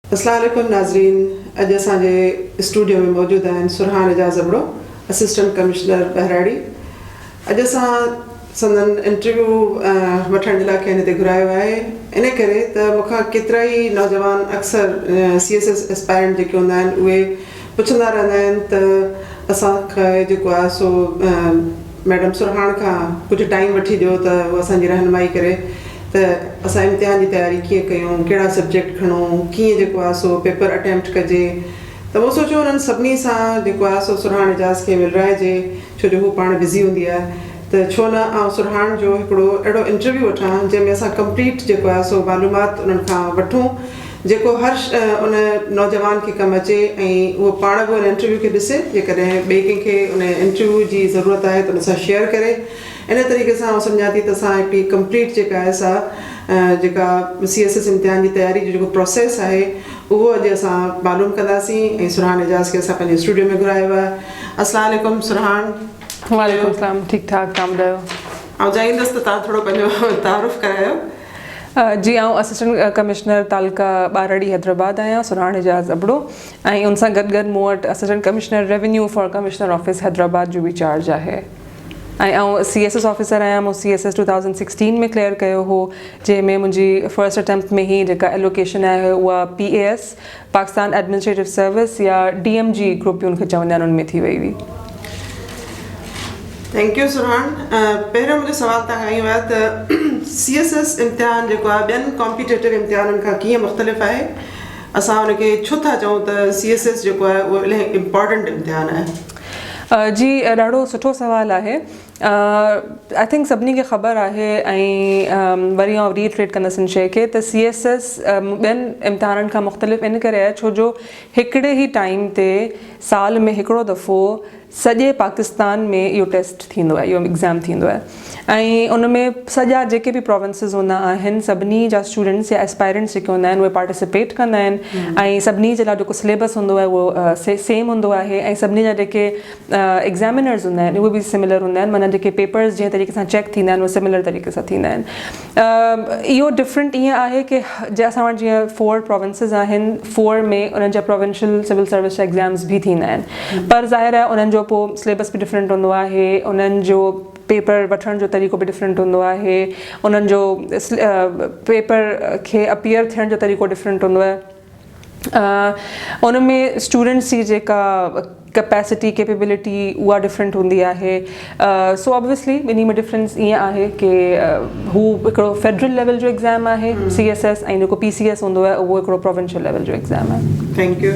अस्सलाम वालेकुम नाज़रीन, अॼु असांजे स्टूडियो में मौजूदु आहिनि सुरहान एजाज़ अबड़ो, असिस्टेंट कमिश्नर बहराड़ी। अॼु असां संदन इंटरव्यू वठण जे लाइ कंहिं हिते घुरायो आहे। इन करे त मूंखां केतिरा ई नौजवान अक्सर CSS एस्पायरेंट जेके हूंदा आहिनि उहे पुछंदा रहंदा आहिनि त असांखे जेको आहे सो मैडम सुरहान खां कुझु टाइम वठी ॾियो त उहा असांजी रहनुमाई करे त असां इम्तिहान जी तयारी कीअं कयूं, कहिड़ा सब्जेक्ट खणूं, कीअं जेको आहे सो पेपर अटैम्प्ट कजे। त उहो सोचियो उन्हनि सभिनी सां जेको आहे सो सुरहान एजाज़ खे मिलाइजे, छो जो हू पाण बिज़ी हूंदी आहे। त छो न आउं सुरहान जो हिकिड़ो अहिड़ो इंटरव्यू वठां जंहिंमें असां कंप्लीट जेको आहे सो मालूमात उन्हनि खां वठूं जेको हर उन नौजवान खे कमु अचे ऐं उहो पाण बि उन इंटरव्यू खे ॾिसे। जेकॾहिं ॿिए कंहिंखे उन इंटरव्यू जी ज़रूरत आहे त उन सां शेयर करे। इन तरीक़े सां आउं सम्झां थी त असां हिकिड़ी कंप्लीट जेका आहे सा जेका CSS इम्तिहान जी तयारी जो जेको प्रोसेस आहे उहो अॼु असां मालूम कंदासीं ऐं सुरहान एजाज़ खे असां पंहिंजे स्टूडियो में घुरायो आहे। अस्सलाम वालेकुम सुरहान। वालेकुम सलाम, ठीक ठाक, तव्हां ॿुधायो? आउं चाहींदसि त तव्हां थोरो पंहिंजो तारुफ़ करायो। जी, आउं असिस्टेंट कमिश्नर तालका ॿारड़ी हैदराबाद आहियां, सुरहान एजाज़ अबड़ो, ऐं उन सां गॾु मूं वटि assistant commissioner revenue for commissioner office Hyderabad जो बि चार्ज आहे। ऐं आउं CSS ऑफिसर आहियां। मूं CSS 2016 में क्लियर कयो हो, जंहिंमें मुंहिंजी फर्स्ट अटैम्प्ट में ई जेका एलोकेशन आहे उहा PAS पाकिस्तान एडमिनिस्ट्रेटिव सर्विस या DMG ग्रुप उनखे चवंदा आहिनि उनमें थी वई हुई। Thank you Surhan. पहिरियों मुंहिंजो सवाल तव्हां खां इहो आहे त CSS इम्तिहान जेको आहे ॿियनि कॉम्पिटेटिव इम्तिहाननि खां कीअं मुख़्तलिफ़ आहे? असां हुनखे छो था चऊं त CSS जेको आहे उहो इलाही इम्पॉर्टेंट इम्तिहान आहे? जी, ॾाढो सुठो सुवालु आहे। आई थिंक सभिनी खे ख़बर आहे ऐं वरी आउं रीट्रेट कंदसि इन शइ खे त CSS ॿियनि इम्तिहाननि खां मुख़्तलिफ़ इन करे आहे छो जो हिकिड़े ई टाइम ते साल में हिकिड़ो दफ़ो सॼे पाकिस्तान में इहो टेस्ट थींदो आहे, इहो एग्ज़ाम थींदो आहे। ऐं उन में सॼा जेके बि प्रोविंसिस हूंदा आहिनि सभिनी जा स्टूडेंट्स या एस्पायरेंट्स जेके हूंदा आहिनि उहे पार्टिसिपेट कंदा आहिनि ऐं सभिनी जे लाइ जेको सिलेबस हूंदो आहे उहो सेम हूंदो आहे ऐं सभिनी जा जेके एग्ज़ामिनर्स हूंदा आहिनि उहे बि सिमिलर हूंदा आहिनि, माना जेके पेपर्स जंहिं तरीक़े सां चेक थींदा आहिनि उहे सिमिलर तरीक़े सां थींदा आहिनि। इहो डिफरेंट ईअं आहे कि असां वटि जीअं 4 प्रोविंसिस आहिनि, 4 में उन्हनि जा प्रोविंशियल सिविल सर्विस एग्ज़ाम्स बि थींदा आहिनि, पर ज़ाहिर आहे उन्हनि जो पोइ सिलेबस बि डिफरेंट हूंदो आहे, उन्हनि जो पेपर वठण जो तरीक़ो बि डिफरेंट हूंदो आहे, उन्हनि जो पेपर खे अपीयर थियण जो तरीक़ो डिफरेंट हूंदो आहे। उन में स्टूडेंट्स जी जेका कैपेसिटी कैपेबिलिटी उहा डिफरेंट हूंदी आहे। सो ऑब्वियसली ॿिन्ही में डिफरेंस ईअं आहे कि हू हिकिड़ो फेडरल लेवल जो एग्ज़ाम आहे CSS ऐं जेको PCS हूंदो आहे उहो हिकिड़ो प्रोविंशियल लेवल जो एग्ज़ाम आहे। Thank U.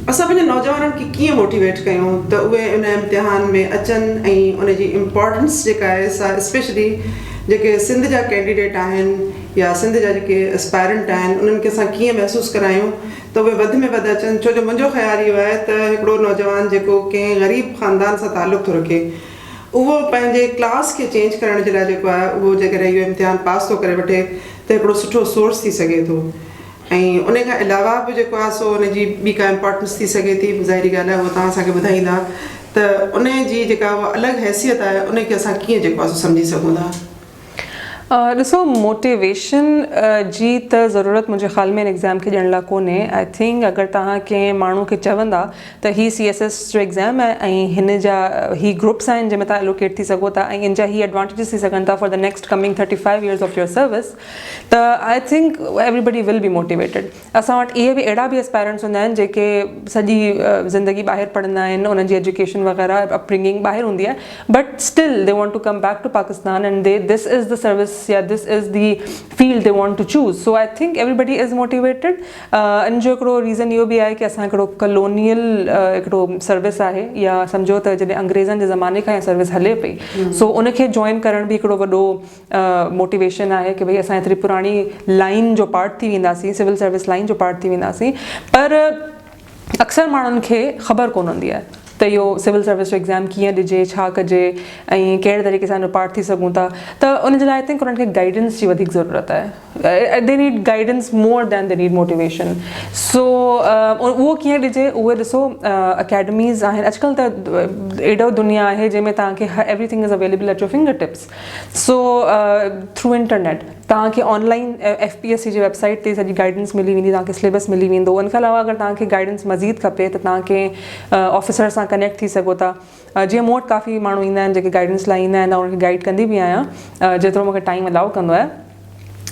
असां पंहिंजे नौजवाननि खे कीअं मोटिवेट कयूं त उहे उन इम्तिहान में अचनि ऐं उनजी इम्पोर्टेंस जेका आहे सा स्पेशली जेके सिंध जा कैंडिडेट आहिनि या सिंध जा जेके एस्पायरेंट आहिनि उन्हनि खे असां कीअं महसूसु करायूं त उहे वधि में वधि अचनि। छो जो मुंहिंजो ख़्यालु इहो आहे त हिकिड़ो नौजवान जेको कंहिं ग़रीब ख़ानदान सां तालुक़ु थो रखे उहो पंहिंजे क्लास खे चेंज करण जे लाइ जेको आहे उहो जेकॾहिं इहो इम्तिहान पास थो करे वठे त हिकिड़ो सुठो सोर्स थी सघे थो। ऐं उन खां अलावा बि जेको आहे सो उनजी ॿी का इम्पोर्टेंस थी सघे थी, ज़ाहिरी ॻाल्हि आहे उहो तव्हां असांखे ॿुधाईंदा त उन जी जेका उहा अलॻि हैसियत आहे उनखे असां कीअं जेको आहे सो सम्झी सघूं था। ॾिसो, मोटिवेशन जी त ज़रूरत मुंहिंजे ख़्याल में एग्ज़ाम खे ॾियण लाइ कोन्हे। आई थिंक अगरि तव्हां कंहिं माण्हू खे चवंदा त ही CSS जो एग्ज़ाम आहे ऐं हिन जा ही ग्रुप्स आहिनि जंहिंमें तव्हां एलोकेट थी सघो था ऐं इन जा ही एडवांटेजिस थी सघनि था for the next coming 35 years of your service, त I think everybody will be motivated. असां वटि इहे बि अहिड़ा बि एस्पायरेंट्स हूंदा आहिनि जेके सॼी ज़िंदगी ॿाहिरि पढ़ंदा आहिनि, उन्हनि जी एजुकेशन वग़ैरह अपब्रिंगिंग ॿाहिरि हूंदी आहे, but still they want to come back to Pakistan and this is the service या this is the field they want to choose. So I think everybody is motivated. इन जो हिकिड़ो रीज़न इहो बि आहे कि असां हिकिड़ो कलोनियल हिकिड़ो सर्विस आहे या सम्झो त जॾहिं अंग्रेज़नि जे ज़माने खां इहा सर्विस हले पई, सो उनखे जॉइन करण बि हिकिड़ो वॾो मोटिवेशन आहे कि भई असां एतिरी पुराणी लाइन जो पार्ट थी वेंदासीं, सिविल सर्विस लाइन जो पार्ट थी वेंदासीं। पर अक्सर माण्हुनि खे ख़बर कोन हूंदी आहे त इहो सिविल सर्विस जो एग्ज़ाम कीअं ॾिजे, छा कजे ऐं कहिड़े तरीक़े सां पार्ट थी सघूं था। त उन जे लाइ आई थिंक उन्हनि खे गाइडेंस जी वधीक ज़रूरत आहे। They need guidance more than they need motivation. So उहो कीअं ॾिजे, उहे ॾिसो अकेडमीज़ आहिनि अॼुकल्ह त एॾो दुनिया आहे जंहिंमें तव्हांखे everything is available at your finger tips. So through internet तव्हांखे ऑनलाइन FPSC जी वेबसाइट ते सॼी गाइडेंस मिली वेंदी, तव्हांखे सिलेबस मिली वेंदो। उन खां अलावा अगरि तव्हांखे गाइडेंस मज़ीद खपे त तव्हांखे ऑफिसर सां कनेक्ट थी सघो था। जीअं मूं वटि काफ़ी माण्हू ईंदा आहिनि जेके गाइडेंस लाइ ईंदा आहिनि, उनखे गाइड कंदी बि आहियां जेतिरो मूंखे टाइम अलाउ कंदो आहे।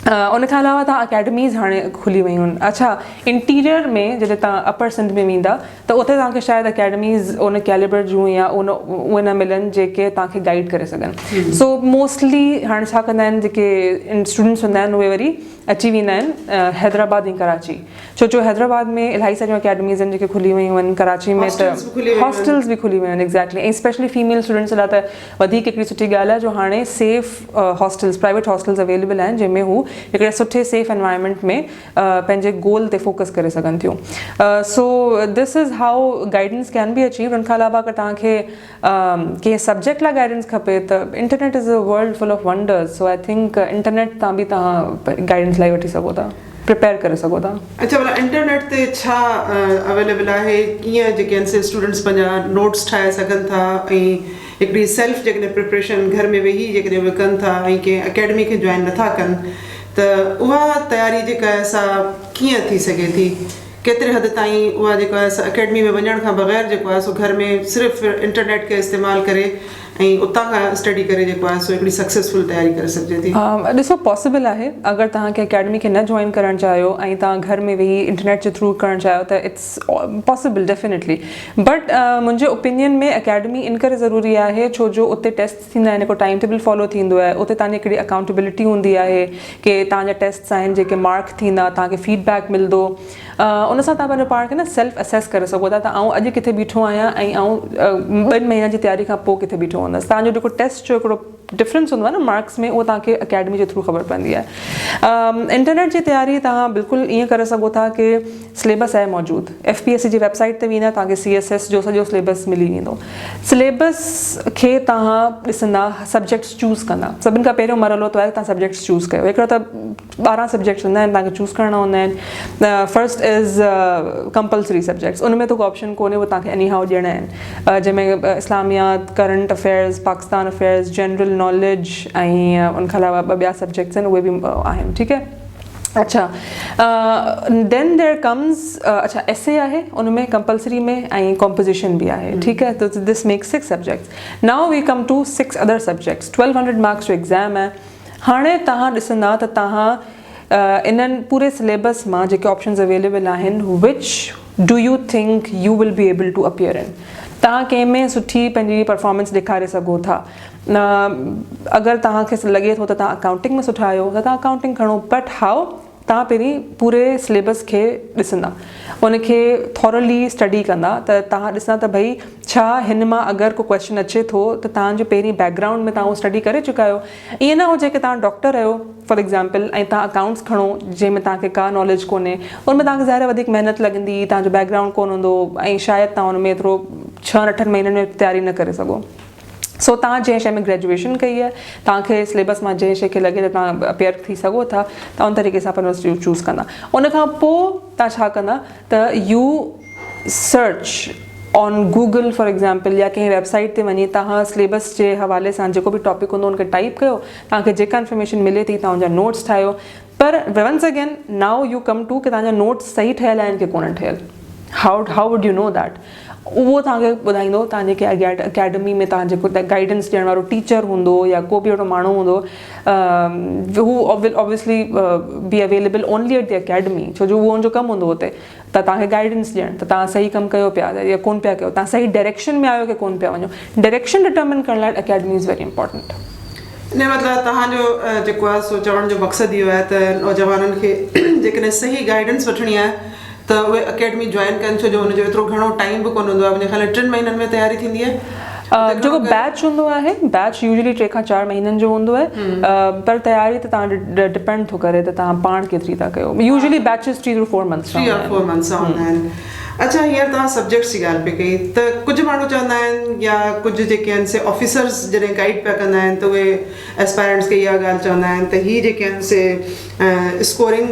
उन खां अलावा तव्हां अकेडमीज़ हाणे खुली वियूं आहिनि। अच्छा, इंटीरियर में जॾहिं तव्हां अपर सिंध में वेंदा त उते तव्हांखे शायदि अकेडमीज़ उन कैलिबर जूं या उहे न मिलनि जेके तव्हांखे गाइड करे सघनि। सो मोस्टली हाणे छा कंदा आहिनि, जेके स्टूडेंट्स हूंदा आहिनि उहे वरी अची वेंदा आहिनि हैदराबाद ऐं कराची, छो हैदराबाद में इलाही सारियूं अकेडमीज़ आहिनि जेके खुली वियूं आहिनि। कराची में त हॉस्टल्स बि खुली वियूं आहिनि। एक्ज़ैक्टली, ऐं स्पेशली फीमेल स्टूडेंट्स लाइ त वधीक हिकिड़ी सुठी ॻाल्हि आहे जो हाणे safe hostels, private hostels available आहिनि जंहिंमें हू हिकिड़े सुठे सेफ एनवायरनमेंट में पंहिंजे गोल ते फोकस करे सघनि थियूं। So this is how guidance can be achieve. उन खां अलावा अगरि तव्हांखे कंहिं सब्जेक्ट लाइ गाइडेंस खपे त internet is a world full of wonders. So I think internet तां बि तव्हां गाइडेंस लाइ वठी सघो था, प्रिपेयर करे सघो था। अच्छा, भला इंटरनेट ते छा अवेलेबल आहे, कीअं जेके आहिनि स्टूडेंट्स पंहिंजा नोट्स ठाहे सघनि था ऐं हिकिड़ी सेल्फ जेकॾहिं प्रिपरेशन घर में वेही जेकॾहिं उहे कनि था ऐं कंहिं अकेडमी खे जॉइन नथा कनि त उहा तयारी जेका आहे सा कीअं थी सघे थी? केतिरे हद ताईं उहा जेको आहे अकेडमी में वञण खां बग़ैर जेको आहे सो घर में सिर्फ़ु इंटरनेट खे इस्तेमालु करे ऐं उतां खां स्टडी करे जेको आहे सो हिकिड़ी सक्सेसफुल तयारी करे सघिजे थी? ॾिसो, पॉसिबल आहे। अगरि तव्हांखे अकेडमी खे न जॉइन करणु चाहियो ऐं तव्हां घर में वेही इंटरनेट जे थ्रू करणु चाहियो त इट्स पॉसिबल डेफिनेटली। बट मुंहिंजे ओपिनियन में अकेडमी इन करे ज़रूरी आहे छो जो उते टेस्ट थींदा आहिनि, हिकु टाइम टेबल फॉलो थींदो आहे, उते तव्हांजी हिकिड़ी अकाउंटेबिलिटी हूंदी आहे कि तव्हांजा टेस्ट आहिनि जेके मार्क थींदा, तव्हांखे फीडबैक मिलंदो। उन सां तव्हां पंहिंजो पाण खे न सेल्फ असेस करे सघो था त आउं अॼु किथे बीठो आहियां ऐं आउं 2 महीना जी तयारी खां पोइ किथे बीठो हूंदसि। तव्हांजो जेको टेस्ट जो हिकिड़ो डिफरेंस हूंदो आहे न मार्क्स में, उहो तव्हांखे अकेडमी जे थ्रू ख़बर पवंदी आहे। इंटरनेट जी तयारी तव्हां बिल्कुलु ईअं करे सघो था कि सिलेबस आहे मौजूदु, FPSC जी वेबसाइट ते वेंदा तव्हांखे CSS जो सॼो सिलेबस मिली वेंदो। सिलेबस खे तव्हां ॾिसंदा, सब्जेक्ट्स चूज़ कंदा। सभिनि खां पहिरियों मरहलो त आहे तव्हां सब्जेक्ट्स चूज़ कयो। हिकिड़ो त 12 सब्जेक्ट्स हूंदा आहिनि तव्हांखे चूज़ करणा हूंदा आहिनि। फर्स्ट इज़ कंपल्सरी सब्जेक्ट्स, उन में त को ऑप्शन कोन्हे, उहो तव्हांखे एनी हाउ ॾियणा आहिनि, जंहिंमें Islamiyat, current affairs, Pakistan affairs, general knowledge ऐं उन खां अलावा ॿिया सब्जेक्ट्स आहिनि उहे बि आहिनि। ठीकु आहे। अच्छा, देन देयर कम्स अच्छा एसे आहे उन में कंपल्सरी में ऐं कॉम्पोजिशन भी आहे। ठीक है, तो this makes 6 subjects. Now we come to 6 other subjects. 1200 marks जो एग्ज़ाम है। हाणे तव्हां ॾिसंदा त तव्हां इन्हनि पूरे सिलेबस मां जेके ऑप्शंस अवेलेबल आहिनि, which do you think you will be able to appear in. तव्हां कंहिंमें सुठी पंहिंजी परफॉर्मेंस ॾेखारे सघो था। अगरि तव्हांखे लॻे थो त तव्हां अकाउंटिंग में सुठा आहियो त तव्हां अकाउंटिंग खणो, बट हाउ तव्हां पहिरीं पूरे सिलेबस खे ॾिसंदा, उनखे थॉरली स्टडी कंदा त तव्हां ॾिसंदा त भई छा हिन मां अगरि को क्वेश्चन अचे थो त तव्हांजो पहिरीं बैकग्राउंड में तव्हां उहो स्टडी करे चुका आहियो। ईअं न हुजे की तव्हां डॉक्टर आहियो फॉर एग्ज़ाम्पल ऐं तव्हां अकाउंट्स खणो जंहिंमें तव्हांखे का नॉलेज कोन्हे, उनमें तव्हांखे ज़ाहिर वधीक महिनत लॻंदी, तव्हांजो बैकग्राउंड कोन हूंदो ऐं शायदि तव्हां उनमें एतिरो 6-8 महीननि में तयारी न करे सघो। सो तव्हां जंहिं शइ में ग्रेजुएशन कई आहे, तव्हांखे सिलेबस मां जंहिं शइ खे लॻे त तव्हां अपेयर थी सघो था, तव्हां उन तरीक़े सां पंहिंजो चूज़ कंदा। उन खां पोइ तव्हां छा कंदा त U search on Google for example या कंहिं वेबसाइट ते वञी तव्हां सिलेबस जे हवाले सां जेको बि टॉपिक हूंदो उनखे टाइप कयो, तव्हांखे जेका इन्फॉर्मेशन मिले थी तव्हां उनजा नोट्स ठाहियो। पर once again now you come to कि तव्हांजा नोट्स सही ठहियल आहिनि की कोन ठहियल। How would you know that? उहो तव्हांखे ॿुधाईंदो तव्हांजे अकेडमी में तव्हां जेको गाइडेंस ॾियण वारो टीचर हूंदो या को बि अहिड़ो माण्हू हूंदो, who will obviously be available only at the academy, छो जो उहो उनजो कमु हूंदो हुते त तव्हांखे गाइडेंस ॾियणु त तव्हां सही कमु कयो पिया या कोन पिया कयो, तव्हां सही डायरेक्शन में आहियो की कोन पिया वञो। डायरेक्शन डिटर्मिन करण लाइ अकेडमी इज़ वेरी इंपॉर्टेंट। इन मतिलबु तव्हांजो जेको आहे सो चवण जो मक़सदु इहो आहे त नौजवाननि खे जेकॾहिं सही गाइडेंस वठणी आहे त उहे अकेडमी जॉइन कनि, छो जो हुनजो एतिरो घणो टाइम बि कोन हूंदो आहे। मुंहिंजे ख़्याल 3 महीननि में तयारी थींदी आहे। जेको बैच हूंदो आहे, बैच यूजली 3 खां 4 महीननि जो हूंदो आहे, पर तयारी त तव्हां डिपेंड थो करे त तव्हां पाण केतिरी था कयो। यूजली बैचिस 3 to 4 मंथ्स हूंदा आहिनि। अच्छा, हींअर तव्हां सब्जेक्ट्स जी ॻाल्हि पई कई त कुझु माण्हू चवंदा आहिनि या कुझु जेके आहिनि से ऑफिसर्स जॾहिं गाइड पिया कंदा आहिनि त उहे एस्पायरेंट्स खे इहा ॻाल्हि चवंदा आहिनि त हीअ जेके आहिनि से स्कोरिंग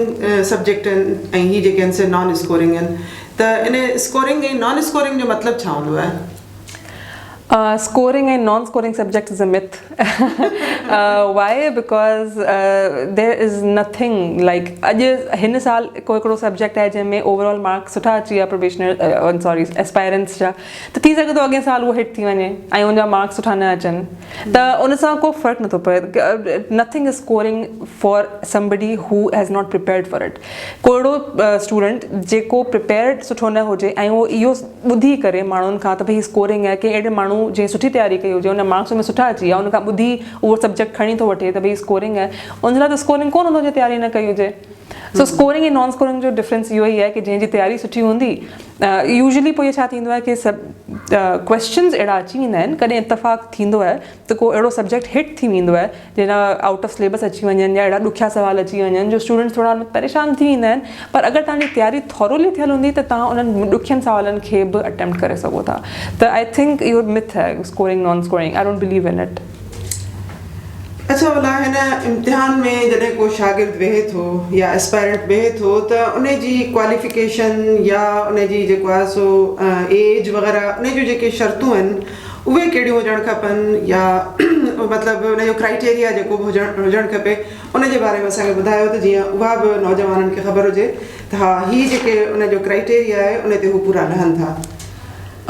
सब्जेक्ट आहिनि ऐं हीअ जेके आहिनि से नॉन स्कोरिंग आहिनि। त इन स्कोरिंग ऐं नॉन स्कोरिंग जो मतिलबु छा हूंदो आहे? Scoring and non-scoring subjects is a myth. Why? Because there is nothing like अॼु हिन साल कोई हिकिड़ो सब्जेक्ट आहे जंहिंमें ओवरऑल मार्क्स सुठा अची विया प्रोबेशनर सॉरी एस्पायरेंट्स जा त थी सघे थो अॻियां साल उहो हिट थी वञे ऐं उनजा मार्क्स सुठा न अचनि त उन सां को फ़र्क़ु नथो पए nothing is scoring for somebody who has not prepared for it को अहिड़ो स्टूडेंट जेको प्रिपेयर्ड सुठो न हुजे ऐं उहो इहो ॿुधी करे माण्हुनि खां त भई स्कोरिंग आहे की अहिड़े माण्हू जंहिं सुठी तयारी कई हुजे उन मार्क्स में सुठा अची विया उन खां ॿुधी उहो सब्जेक्ट खणी थो वठे त भई स्कोरिंग आहे उन लाइ त स्कोरिंग कोन हूंदो जे तयारी न कई हुजे सो स्कोरिंग ऐं नॉन स्कोरिंग जो डिफरेंस इहो ई आहे की जंहिंजी तयारी सुठी हूंदी यूजली पोइ छा थींदो आहे की सभु क्वेश्चन्स अहिड़ा अची वेंदा आहिनि कॾहिं इतफ़ाक़ थींदो आहे त को अहिड़ो सब्जेक्ट हिट थी वेंदो आहे जंहिंजा आउट ऑफ सिलेबस अची वञनि या अहिड़ा ॾुखिया सवाल अची वञनि जो स्टूडेंट्स थोरा परेशान थी वेंदा आहिनि पर अगरि तव्हांजी तयारी थोरोली थियल हूंदी त तव्हां उन्हनि ॾुखियनि सवालनि खे बि अटैम्प्ट करे सघो था त आई थिंक इहो मिथ आहे scoring non scoring I don't believe in it अच्छा भला हिन इम्तिहान में जॾहिं को शागिर्द वेहे थो या एस्पायरेंट वेहे थो त उन जी क्वालिफिकेशन या उन जी जेको आहे सो एज वग़ैरह उन जूं जेके शर्तूं आहिनि उहे कहिड़ियूं हुजणु खपनि या मतिलबु उन जो क्राइटेरिया जेको बि हुजणु खपे उन जे बारे में असांखे ॿुधायो त जीअं उहा बि नौजवाननि खे ख़बर हुजे त हा हीअ जेके उन जो क्राइटेरिया आहे उन ते हू पूरा रहनि था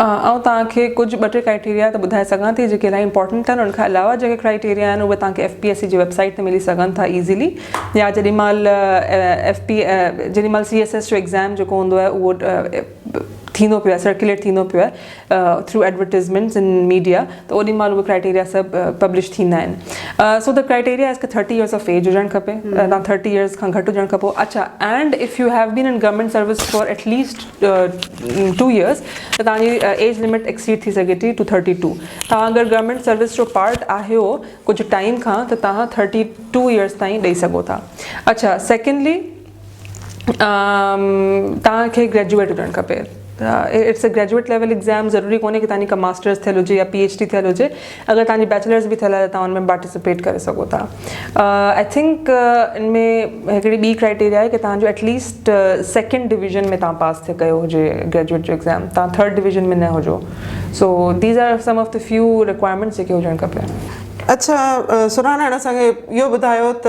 ऐं तव्हांखे कुझु ॿ टे क्राइटेरिया त ॿुधाए सघां थी जेके इलाही इंपॉर्टेंट आहिनि उनखां अलावा जेके क्राइटेरिया आहिनि उहे तव्हांखे FPSC जी वेबसाइट ते मिली सघनि था ईज़िली या जेॾी महिल CSS जो एग्ज़ाम जेको हूंदो आहे उहो थींदो पियो आहे सर्कुलेट थींदो पियो आहे थ्रू एडवर्टिज़मेंट्स इन मीडिया त ओॾी महिल उहे क्राइटेरिया सभु पब्लिश थींदा आहिनि so the criteria is 30 years of age हुजणु खपे तव्हां 30 years खां घटि हुजणु खपो अच्छा and if you have been in government service for at least 2 years त तव्हांजी एज लिमिट एक्सीड थी सघे थी टू 32 तव्हां अगरि गवर्नमेंट सर्विस जो पार्ट आहियो कुझु टाइम खां त तव्हां 32 years ताईं ॾेई सघो था अच्छा सेकेंडली तव्हांखे ग्रेजुएट हुजणु खपे it's a graduate level exam ज़रूरी कोन्हे की तव्हांजी का मास्टर्स थियल हुजे या PhD थियल हुजे अगरि तव्हांजी बैचलर्स बि थियल आहे त तव्हां उनमें पार्टिसिपेट करे सघो था आई थिंक इनमें हिकिड़ी ॿी क्राइटेरिया आहे की तव्हांजो एटलीस्ट 2nd डिवीज़न में तव्हां पास थिए कयो हुजे ग्रेजुएट जो एग्ज़ाम तव्हां 3rd डिवीज़न में न हुजो सो these are sum of the few requirements जेके हुजणु खपे अच्छा सुराना हाणे असांखे इहो ॿुधायो त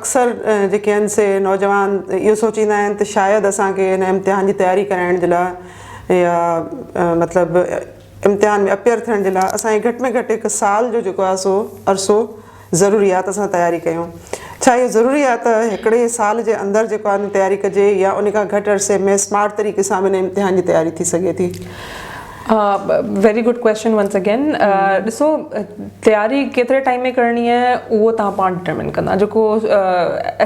अक्सर जेके आहिनि से नौजवान इहो सोचींदा आहिनि त शायदि असांखे हिन इम्तिहान जी तयारी कराइण जे लाइ या मतिलबु इम्तिहान में अपियर थियण जे लाइ असांखे घटि में घटि 1 साल जो जेको आहे सो अरसो ज़रूरी आहे त असां तयारी कयूं छा इहो ज़रूरी आहे त हिकिड़े साल जे अंदरि जेको आहे तयारी कजे या उन खां घटि अरसे में स्मार्ट तरीक़े सां हिन इम्तिहान जी तयारी थी सघे थी very good question once again ॾिसो तयारी केतिरे टाइम में करणी आहे उहो तव्हां पाण डिटरमिन कंदा जेको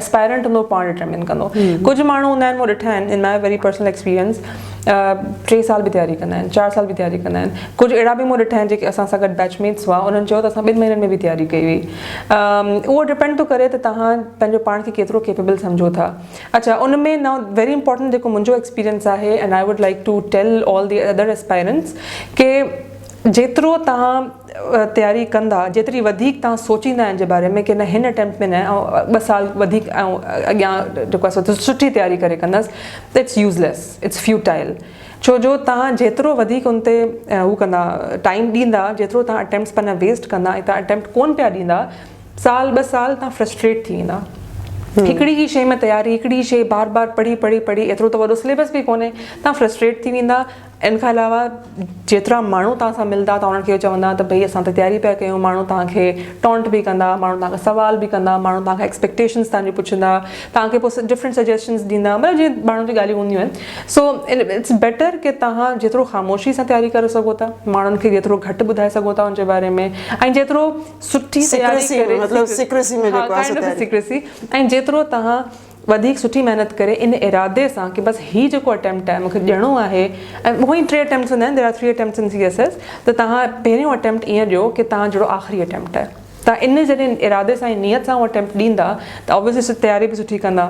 एस्पायरेंट हूंदो पाण डिटरमिन कंदो कुझु माण्हू हूंदा आहिनि मूं ॾिठा आहिनि इन माई वेरी पर्सनल एक्सपीरियंस 3 साल बि तयारी कंदा आहिनि 4 साल बि तयारी कंदा आहिनि कुझु अहिड़ा बि मूं ॾिठा आहिनि जेके असां सां गॾु बैचमेट्स हुआ उन्हनि चयो त असां 2 महीननि में बि तयारी कई हुई उहो डिपेंड थो करे त तव्हां पंहिंजो पाण खे केतिरो केपेबल सम्झो था अच्छा उन में नाउ वेरी इंपॉर्टेंट जेको मुंहिंजो एक्सपीरियंस आहे and I would like to tell all the other aspirants के जेतिरो तव्हां तयारी कंदा जेतिरी वधीक तव्हां सोचींदा आहिनि जे बारे में की न हिन अटैम्प्ट में न ऐं 2 साल वधीक ऐं अॻियां जेको आहे सुठी तयारी करे कंदसि त इट्स यूज़लेस इट्स फ्यूटाइल छो जो तव्हां जेतिरो वधीक उन ते हू कंदा टाइम ॾींदा जेतिरो तव्हां अटैम्प्ट्स पंहिंजा वेस्ट कंदा ऐं तव्हां अटैम्प्ट कोन पिया ॾींदा साल 2 साल तव्हां फ्रस्ट्रेट थी वेंदा हिकिड़ी ई शइ में तयारी हिकिड़ी शइ बार बार पढ़ी एतिरो त वॾो सिलेबस बि कोन्हे तव्हां फ्रस्ट्रेट थी वेंदा इन खां अलावा जेतिरा माण्हू तव्हां सां मिलंदा त उन्हनि खे चवंदा त भई असां त तयारी पिया कयूं माण्हू तव्हांखे टॉन्ट बि कंदा माण्हू तव्हांखे सवाल बि कंदा माण्हू तव्हांखां एक्सपेक्टेशन्स तव्हांजी पुछंदा तव्हांखे पोइ डिफरेंट सजेशन्स ॾींदा मतिलबु जीअं माण्हुनि जी ॻाल्हियूं हूंदियूं आहिनि सो इट्स बेटर की तव्हां जेतिरो ख़ामोशी सां तयारी करे सघो था माण्हुनि खे जेतिरो घटि ॿुधाए सघो था उनजे बारे में ऐं जेतिरो सुठी सीक्रेसी ऐं जेतिरो तव्हां वधीक सुठी महिनत करे इन इरादे सां की बसि हीउ जेको अटैम्प्ट आहे मूंखे ॾियणो आहे ऐं उहो ई 3 अटैम्प्ट्स हूंदा आहिनि देयर आर 3 अटैम्प्ट्स इन CSS त तव्हां पहिरियों अटैम्प्ट ईअं ॾियो की तव्हां जहिड़ो आख़िरी अटैम्प्ट आहे तव्हां इन जॾहिं इरादे सां नियत सां उहो अटैम्प्ट ॾींदा त ऑब्वियसली तयारी बि सुठी कंदा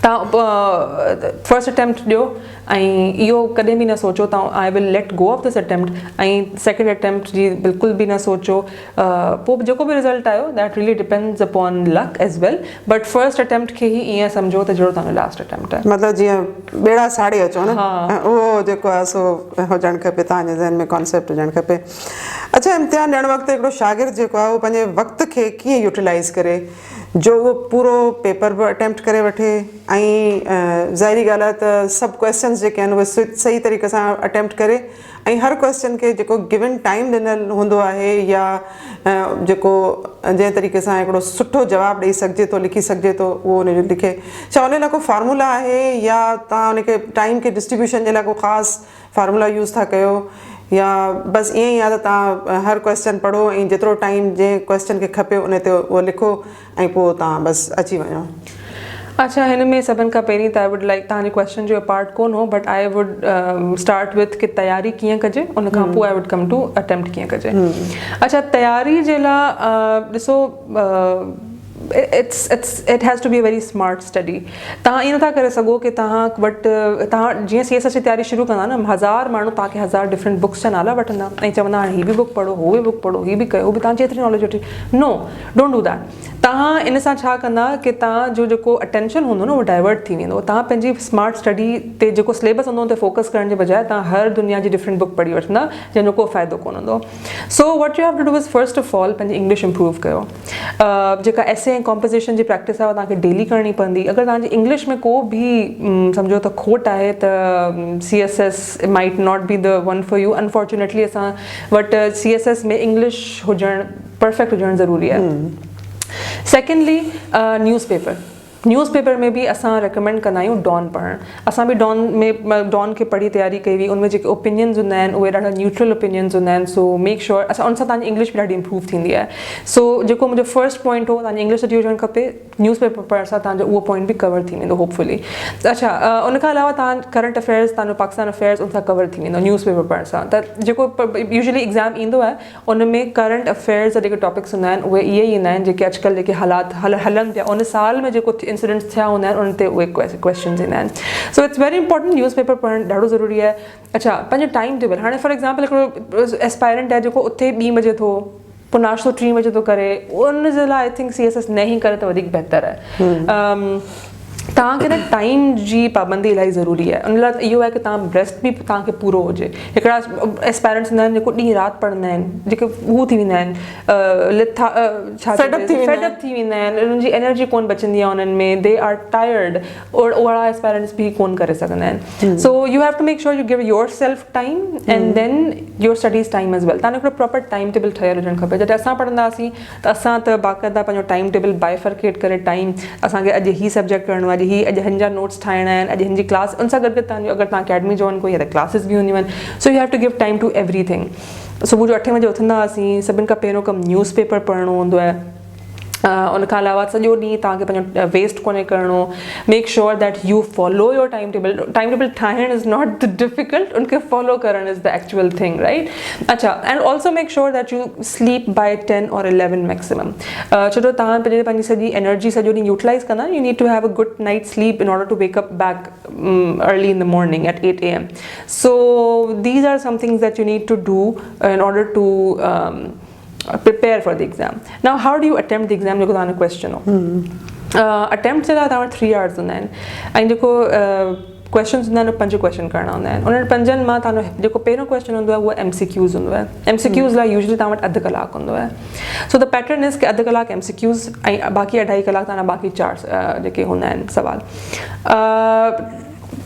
तव्हां फर्स्ट अटैम्प्ट ॾियो ऐं इहो कॾहिं बि न सोचो तव्हां I will let go of this attempt ऐं सेकेंड अटैम्प्ट जी बिल्कुलु बि न सोचो पोइ जेको बि रिज़ल्ट आयो that really depends upon luck as well but first attempt खे ई ईअं सम्झो त जहिड़ो तव्हांजो लास्ट अटैम्प्ट आहे मतिलबु जीअं ॿेड़ा साड़े अचो न उहो जेको आहे सो हुजणु खपे तव्हांजे ज़हन में कॉन्सेप्ट हुजणु खपे अच्छा इम्तिहान ॾियणु वक़्तु हिकिड़ो शागिर्द जेको आहे उहो पंहिंजे वक़्त खे कीअं यूटिलाइज़ करे जो उहो पूरो पेपर बि अटैम्प्ट करे वठे ऐं ज़ाहिरी ॻाल्हि आहे त सभु क्वेश्चन्स जेके आहिनि उहे सही तरीक़े सां अटैम्प्ट करे ऐं हर क्वेश्चन खे जेको गिवन टाइम ॾिनल हूंदो आहे या जेको जंहिं तरीक़े सां हिकिड़ो सुठो जवाबु ॾेई सघिजे थो लिखी सघिजे थो उहो उनजो लिखे छा उन लाइ को फार्मूला आहे या तव्हां उनखे टाइम खे डिस्ट्रीब्यूशन जे लाइ को ख़ासि फार्मूला यूज़ था कयो या बसि ईअं ई आहे त तव्हां हर क्वेश्चन पढ़ो ऐं जेतिरो टाइम जंहिं क्वेश्चन खे खपे उन ते उहो लिखो ऐं पोइ तव्हां बसि अची वञो अच्छा हिन में सभिनि खां पहिरीं त आई वुड लाइक तव्हांजे क्वेश्चन जो पार्ट कोन हो but I would start with कि तयारी कीअं कजे उन खां पोइ I would come to attempt कीअं कजे अच्छा तयारी जे लाइ ॾिसो it has to be a very smart study तव्हां ईअं नथा करे सघो कि तव्हां वटि तव्हां जीअं CSS जी तयारी शुरू कंदा न 1000 माण्हू तव्हांखे 1000 डिफरेंट बुक्स जा नाला वठंदा ऐं चवंदा हाणे हीअ बि बुक पढ़ो हो बि बुक पढ़ो हीअ बि कयो बि तव्हां जेतिरी नॉलेज वठी नो डोंट डू दैट तव्हां इन सां छा कंदा कि तव्हांजो जेको अटेंशन हूंदो न उहो डाइवर्ट थी वेंदो तव्हां पंहिंजी स्मार्ट स्टडी ते जेको सिलेबस हूंदो उन ते फोकस करण जे बजाए तव्हां हर दुनिया जी डिफरेंट बुक पढ़ी वठंदा जंहिंजो को फ़ाइदो कोन हूंदो so what you have to do is first of all पंहिंजी इंग्लिश इम्प्रूव कयो जेका एसे ऐं कॉम्पोजिशन जी प्रैक्टिस आहे तव्हांखे डेली करणी पवंदी अगरि तव्हांजी इंग्लिश में को बि सम्झो त खोट आहे त CSS माइट not be the one for U unfortunately असां वटि CSS में इंग्लिश हुजणु परफेक्ट हुजणु ज़रूरी आहे सेकेंडली न्यूज़पेपर में बि असां रिकमेंड कंदा आहियूं डॉन पढ़णु असां बि डॉन खे पढ़ी तयारी कई हुई उनमें जेके ओपिनियन्स हूंदा आहिनि उहे ॾाढा न्यूट्रल ओपिनियन्स हूंदा आहिनि सो मेक श्योर असां उन सां तव्हांजी इंग्लिश बि ॾाढी इम्प्रूव थींदी आहे सो जेको मुंहिंजो फर्स्ट पॉइंट हो तव्हांजी इंग्लिश सॼी हुजणु खपे न्यूज़पेपर पढ़ण सां तव्हांजो उहो पॉइंट बि कवर थी वेंदो होपफुली अच्छा उन खां अलावा तव्हां करंट अफेयर्स तव्हांजो पाकिस्तान अफेयर्स उन सां कवर थी वेंदो न्यूज़पेपर पढ़ण सां त जेको यूजली एग्ज़ाम ईंदो आहे उन में करंट अफेयर्स जा जेके टॉपिक्स हूंदा आहिनि उहे इहे ई ईंदा आहिनि जेके अॼुकल्ह जेके हालात हलनि पिया उन साल में जेको इंसिडेंट्स थिया हूंदा आहिनि उन ते उहे क्वेश्चन्स ईंदा आहिनि so it's very important newspaper पढ़णु ॾाढो ज़रूरी आहे अच्छा पंहिंजो टाइम टेबल हाणे फॉर एग्ज़ाम्पल हिकिड़ो एस्पायरेंट आहे जेको उथे 2 बजे थो पोइ नाश्तो 3 बजे थो करे उन जे लाइ आई थिंक CSS न ई करे त वधीक बहितर आहे तव्हांखे न टाइम जी पाबंदी इलाही ज़रूरी आहे उन लाइ इहो आहे कि तव्हां रेस्ट बि तव्हांखे पूरो हुजे हिकिड़ा एस्पायरेंट्स हूंदा आहिनि जेको ॾींहुं राति पढ़ंदा आहिनि जेके हू थी वेंदा आहिनि फेडअप थी वेंदा आहिनि उन्हनि जी एनर्जी कोन बचंदी आहे उन्हनि में दे आर टायर्ड और ओड़ा एस्पायरेंट्स बि कोन करे सघंदा आहिनि so you have to make sure you give yourself time and then your studies time as well तव्हांजो हिकिड़ो प्रॉपर टाइम टेबल ठहियलु हुजणु खपे जॾहिं असां पढ़ंदासीं त असां त बाक़ाइदा पंहिंजो टाइम टेबल बाइफर्केट करे टाइम असांखे अॼु ही सब्जेक्ट करिणो आहे ही अॼु हिन जा नोट्स ठाहिणा आहिनि अॼु हिन जी क्लास उन सां गॾु तव्हांजो अगरि तव्हां अकेडमी जॉइन कयो या त क्लासिस बि हूंदियूं आहिनि so you have to give time to everything सुबुह जो 8 बजे उथंदा हुआसीं सभिनि खां पहिरियों कमु न्यूज़पेपर पढ़णो हूंदो आहे उन खां अलावा सॼो ॾींहुं तव्हांखे पंहिंजो वेस्ट कोन्हे करिणो make sure that you follow your time table ठाहिणु इज़ नॉट द डिफिकल्ट उनखे फॉलो करणु is the actual thing right अच्छा and also make sure that you sleep by 10 or 11 maximum छो जो तव्हां पंहिंजी सॼी एनर्जी सॼो ॾींहुं यूटिलाइज़ कंदा you need to have a good night sleep in order to wake up back early in the morning at 8 AM so these are some things that you need to do in order to prepare for the exam. Now, how do you attempt the exam? जेको तव्हांजो question हो attempt जे लाइ तव्हां 3 hours हूंदा आहिनि ऐं जेको questions हूंदा आहिनि 5 क्वेश्चन करणा हूंदा आहिनि उन्हनि 5 मां तव्हांजो जेको पहिरियों क्वेश्चन हूंदो आहे उहो MCQs हूंदो आहे MCQs लाइ यूजली तव्हां वटि 1/2 कलाक हूंदो आहे सो द पैटर्न इज़ कि 1/2 कलाक MCQs ऐं बाक़ी 2.5 कलाक तव्हां बाक़ी 4 जेके हूंदा आहिनि सवाल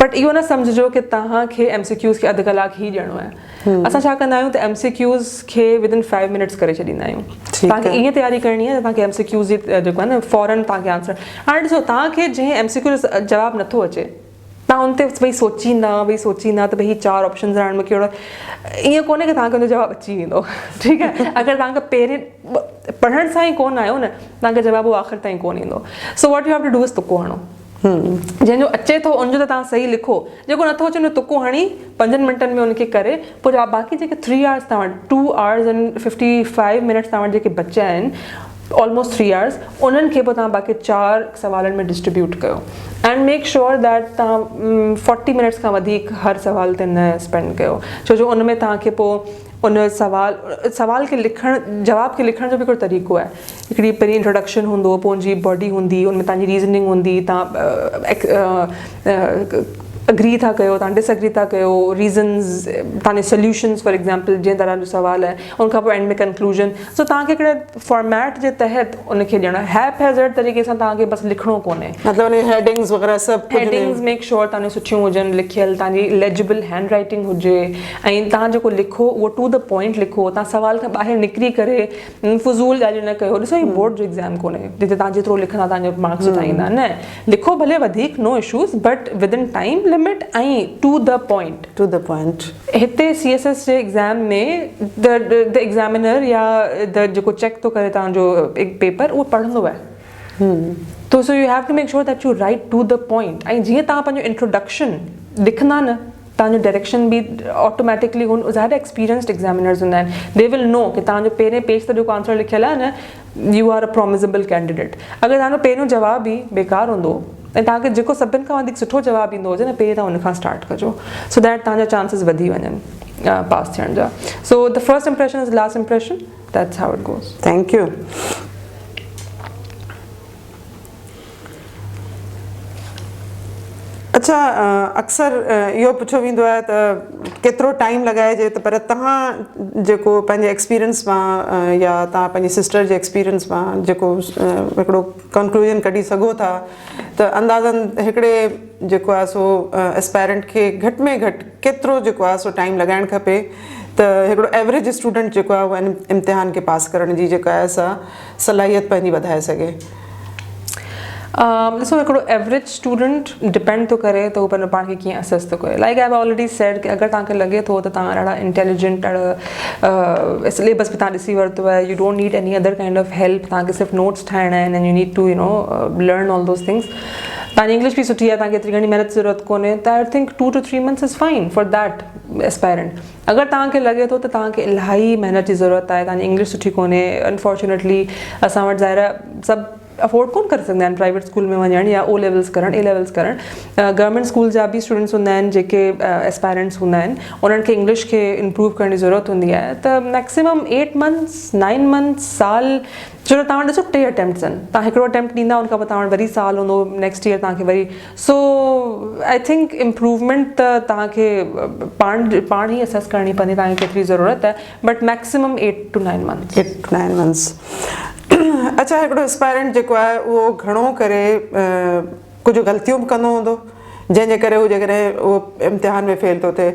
बट इहो न सम्झिजो कि तव्हांखे MCQs खे 1/2 कलाक ई ॾियणो आहे असां छा कंदा आहियूं त MCQs खे विदिन 5 minutes करे छॾींदा आहियूं तव्हांखे ईअं तयारी करणी आहे त तव्हांखे MCQs जी जेको आहे न फौरन तव्हांखे आंसर हाणे ॾिसो तव्हांखे जंहिं MCQ जो जवाबु नथो अचे तव्हां हुन ते भई सोचींदा त भई ही 4 ऑप्शन्स हाणे मूंखे अहिड़ो ईअं कोन्हे कि तव्हांखे हुनजो जवाबु अची वेंदो ठीकु आहे अगरि तव्हांखे पहिरें पढ़ण सां ई कोन आयो न तव्हांखे जवाबु आख़िर ताईं कोन ईंदो so what you have to do is तुको हणो जंहिंजो अचे थो उनजो त तव्हां सही लिखो जेको नथो अचे उन तुको हणी 5 मिंटनि में उनखे करे पोइ बाक़ी जेके 3 hours तव्हां 2 hours and 55 minutes तव्हां वटि जेके बचिया आहिनि ऑलमोस्ट 3 आवर्स उन्हनि खे पोइ तव्हां बाक़ी 4 सवालनि में डिस्ट्रीब्यूट कयो एंड मेक श्योर दैट तव्हां 40 मिनट्स खां वधीक हर सवाल ते न स्पेंड कयो, छो जो उन में तव्हांखे पोइ उन सवाल खे लिखण जवाब खे लिखण जो बि हिकिड़ो तरीक़ो आहे। हिकिड़ी पहिरीं इंट्रोडक्शन हूंदो, पोइ उनजी बॉडी हूंदी, उनमें तव्हांजी रीज़निंग हूंदी, तव्हां अग्री था कयो, तव्हां डिसअग्री था कयो, रीज़न्स, तव्हांजे सोल्यूशंस फॉर एग्जांपल जीअं तरह जो सुवाल आहे, उनखां पोइ एंड में कंक्लूजन। सो तव्हांखे हिकिड़े फॉर्मेट जे तहत उनखे ॾियणो आहे, हैप हैज़र्ड तरीक़े सां तव्हांखे बसि लिखणो कोन्हे, मतिलबु उन हेडिंग्स वग़ैरह सभु हेडिंग्स मेक श्योर तव्हांजी सुठियूं हुजनि लिखियल, तव्हांजी लेजिबल हैंड राइटिंग हुजे, ऐं तव्हां जेको लिखो उहो टू द पॉइंट लिखो, तव्हां सवाल खां ॿाहिरि निकिरी करे फज़ूल ॻाल्हियूं न कयो। ॾिसो ही बोर्ड जो एग्ज़ाम कोन्हे जिते तव्हां जेतिरो लिखंदा तव्हांजो मार्क्स सुठा ईंदा, न लिखो भले वधीक, no issues, but within time limit ऐं टू द पॉइंट। हिते CSS जे एग्ज़ाम में द एग्ज़ामिनर या द जेको चेक थो करे तव्हांजो पेपर उहो पढ़ंदो आहे, तो so you have to make sure that you write to the point. ऐं जीअं तव्हां पंहिंजो इंट्रोडक्शन लिखंदा न, तव्हांजो डायरेक्शन बि ऑटोमेटिकली ज़्यादा एक्सपीरियंस्ड एग्ज़ामिनर्स हूंदा आहिनि, दे विल नो कि तव्हांजो पहिरें पेज ते जेको आंसर लिखियलु आहे न, यू आर अ प्रोमिसेबल कैंडिडेट। अगरि तव्हांजो पहिरियों जवाबु ई बेकार हूंदो ऐं तव्हांखे जेको सभिनि खां वधीक सुठो जवाबु ईंदो हुजे न, पहिरीं तव्हां उनखां स्टार्ट कजो, सो दैट तव्हांजा चांसिस वधी वञनि पास थियण जा। So the first impression is last impression, that's how it goes. Thank U. अच्छा, अक्सर इहो पुछियो वेंदो आहे त केतिरो टाइम लॻाइजे, त पर तव्हां जेको पंहिंजे एक्सपीरियंस मां या तव्हां पंहिंजी सिस्टर जे एक्सपीरियंस मां जेको हिकिड़ो कंक्लूजन कढी सघो था, त अंदाज़न हिकिड़े जेको आहे सो एस्पायरेंट खे घटि में घटि केतिरो जेको आहे सो टाइम लॻाइणु खपे त हिकिड़ो एवरेज स्टूडेंट जेको आहे उहो इम्तिहान खे पास करण जी जेका आहे सा सलाहियत पंहिंजी वधाए सघे? ॾिसो, हिकिड़ो एवरेज स्टूडेंट डिपेंड थो करे त उहो पंहिंजो पाण खे कीअं असेस थो करे। Like I have already said कि अगरि तव्हांखे लॻे थो त तव्हां ॾाढा इंटेलिजेंट, ॾाढा सिलेबस बि तव्हां ॾिसी वरितो आहे, you don't need any other kind of help, तव्हांखे सिर्फ़ु नोट्स ठाहिणा आहिनि and you need to learn all those things, तव्हांजी इंग्लिश बि सुठी आहे, तव्हांखे एतिरी घणी महिनत जी ज़रूरत कोन्हे, त I think 2 to 3 months is fine for that aspirant. अगरि तव्हांखे लॻे थो त तव्हांखे इलाही महिनत जी ज़रूरत आहे, तव्हांजी इंग्लिश सुठी कोन्हे, अनफॉर्चुनेटली असां वटि ज़ाहिर सभु अफोर्ड कोन करे सघंदा आहिनि प्राइवेट स्कूल में वञणु या A levels करणु। गवर्नमेंट स्कूल जा बि स्टूडेंट्स हूंदा आहिनि जेके एस्पायरेंट्स हूंदा आहिनि, उन्हनि खे इंग्लिश खे इम्प्रूव करण जी ज़रूरत हूंदी आहे, त मैक्सिमम 8 months 9 months साल, छो तव्हां ॾिसो 3 attempts आहिनि, तव्हां हिकिड़ो अटैम्प्ट ॾींदा, उनखां पोइ तव्हां वरी साल हूंदो, नेक्स्ट ईयर तव्हांखे वरी, सो आई थिंक इम्प्रूवमेंट त तव्हांखे पाण ई असेस करणी पवंदी तव्हांखे केतिरी ज़रूरत आहे, but maximum 8 to 9 months। 8 to 9 months। अच्छा, हिकिड़ो एस्पायरेंट जेको आहे उहो घणो करे कुझु ग़लतियूं बि कंदो हूंदो, जंहिंजे करे उहो जेकॾहिं उहो इम्तिहान में फेल थो थिए,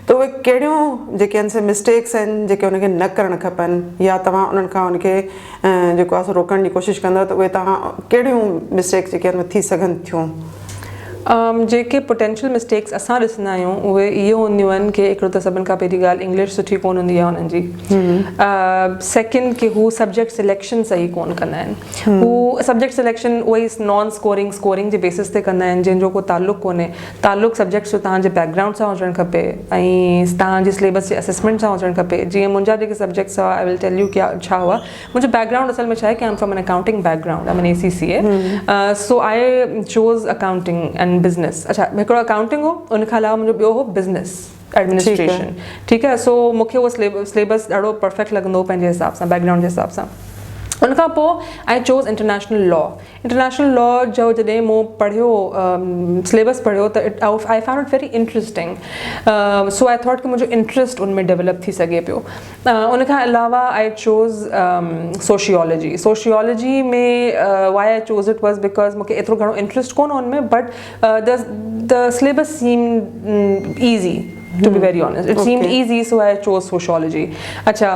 त उहे कहिड़ियूं जेके आहिनि से मिस्टेक्स आहिनि जेके उनखे न करणु खपनि, या तव्हां उन्हनि खां उनखे जेको आहे सो रोकण जी कोशिशि कंदव, त उहे तव्हां कहिड़ियूं मिस्टेक्स जेके आहिनि थी सघनि थियूं? जेके पोटेंशियल मिस्टेक्स असां ॾिसंदा आहियूं उहे इहे हूंदियूं आहिनि कि हिकिड़ो त सभिनि खां पहिरीं ॻाल्हि इंग्लिश सुठी कोन हूंदी आहे हुननि जी, सेकेंड कि हू सब्जेक्ट सिलेक्शन सही कोन कंदा आहिनि, हू सब्जेक्ट सिलेक्शन उहे नॉन स्कोरिंग जे बेसिस ते कंदा आहिनि, जंहिंजो को ताल्लुक़ कोन्हे। ताल्लुक़ सब्जेक्ट्स जो तव्हांजे बैकग्राउंड सां हुजणु खपे ऐं तव्हांजे सिलेबस जे असेसमेंट सां हुजणु खपे। जीअं मुंहिंजा जेके सब्जेक्ट्स हुआ, आई विल टेल यू क्या छा हुआ, मुंहिंजो बैकग्राउंड असल में छा आहे कि I am from an accounting background, I am an ACCA, so I chose accounting and business. अच्छा, हिकिड़ो अकाउंटिंग हो, उनखां अलावा मुंहिंजो ॿियो हो बिज़नेस एडमिनिस्ट्रेशन, ठीकु आहे। सो मूंखे उहो सिलेबस ॾाढो परफेक्ट लॻंदो हो पंहिंजे हिसाब सां, बैकग्राउंड जे हिसाब सां। उनखां पोइ आई चोज़ इंटरनेशनल लॉ जो जॾहिं मूं पढ़ियो, सिलेबस पढ़ियो, त I found it very interesting, so I thought कि मुंहिंजो इंट्रस्ट उनमें डेवलप थी सघे पियो। उनखां अलावा आई चोज़ सोशियोलॉजी में why I chose it was because मूंखे एतिरो घणो इंट्रस्ट कोन उनमें, but the syllabus seem easy, to be very honest, it seemed easy, so I chose sociology. Acha,